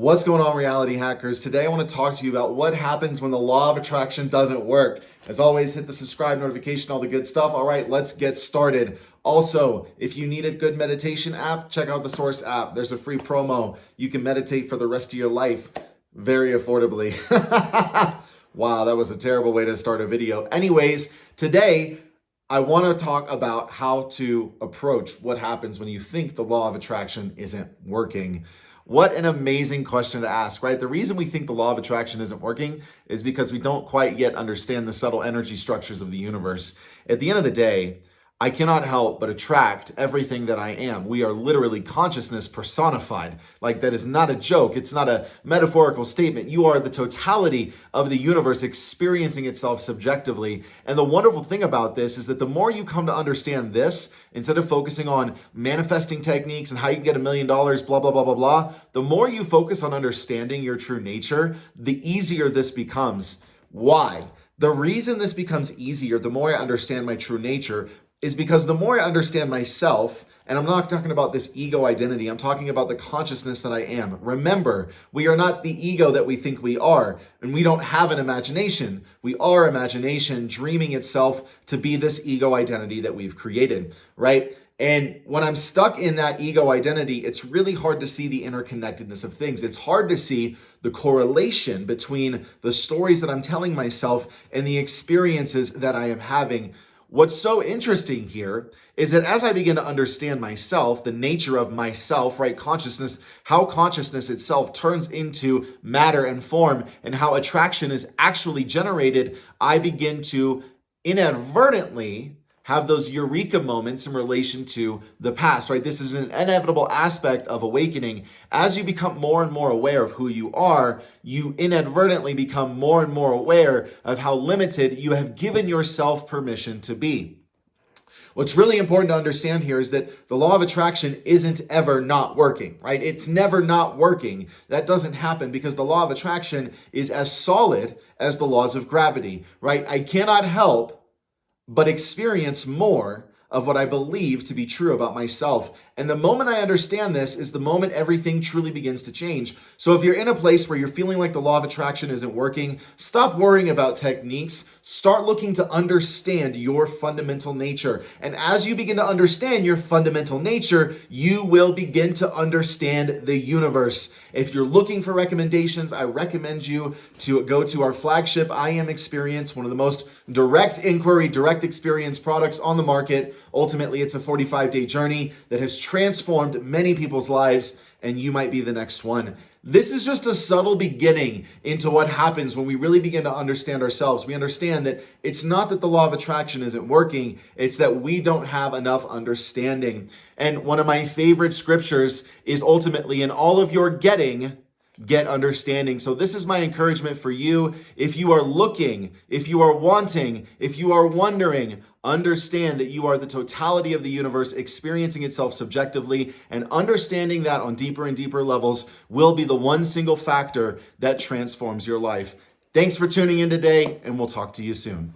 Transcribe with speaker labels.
Speaker 1: What's going on, reality hackers? Today I want to talk to you about what happens when the law of attraction doesn't work. As always, hit the subscribe notification, all the good stuff. All right, let's get started. Also, if you need a good meditation app, check out the Source app. There's a free promo. You can meditate for the rest of your life very affordably. Wow, that was a terrible way to start a video. Anyways, today I want to talk about how to approach what happens when you think the law of attraction isn't working. What an amazing question to ask, right? The reason we think the law of attraction isn't working is because we don't quite yet understand the subtle energy structures of the universe. At the end of the day, I cannot help but attract everything that I am. We are literally consciousness personified. Like, that is not a joke. It's not a metaphorical statement. You are the totality of the universe experiencing itself subjectively. And the wonderful thing about this is that the more you come to understand this, instead of focusing on manifesting techniques and how you can get $1 million, blah, blah, blah, blah, blah, the more you focus on understanding your true nature, the easier this becomes. Why? The reason this becomes easier, the more I understand my true nature, is because the more I understand myself, and I'm not talking about this ego identity, I'm talking about the consciousness that I am. Remember, we are not the ego that we think we are, and we don't have an imagination. We are imagination dreaming itself to be this ego identity that we've created, right? And when I'm stuck in that ego identity, it's really hard to see the interconnectedness of things. It's hard to see the correlation between the stories that I'm telling myself and the experiences that I am having. What's so interesting here is that as I begin to understand myself, the nature of myself, right, consciousness, how consciousness itself turns into matter and form, and how attraction is actually generated, I begin to inadvertently have those eureka moments in relation to the past, right? This is an inevitable aspect of awakening. As you become more and more aware of who you are, you inadvertently become more and more aware of how limited you have given yourself permission to be. What's really important to understand here is that the law of attraction isn't ever not working, right? It's never not working. That doesn't happen because the law of attraction is as solid as the laws of gravity, right? I cannot help but experience more of what I believe to be true about myself. And the moment I understand this is the moment everything truly begins to change. So if you're in a place where you're feeling like the law of attraction isn't working, stop worrying about techniques. Start looking to understand your fundamental nature. And as you begin to understand your fundamental nature, you will begin to understand the universe. If you're looking for recommendations, I recommend you to go to our flagship I Am Experience, one of the most direct inquiry, direct experience products on the market. Ultimately, it's a 45-day journey that has transformed many people's lives, and you might be the next one. This is just a subtle beginning into what happens when we really begin to understand ourselves. We understand that it's not that the law of attraction isn't working, it's that we don't have enough understanding. And one of my favorite scriptures is ultimately, in all of your getting, get understanding. So this is my encouragement for you. If you are looking, if you are wanting, if you are wondering, understand that you are the totality of the universe experiencing itself subjectively, and understanding that on deeper and deeper levels will be the one single factor that transforms your life. Thanks for tuning in today, and we'll talk to you soon.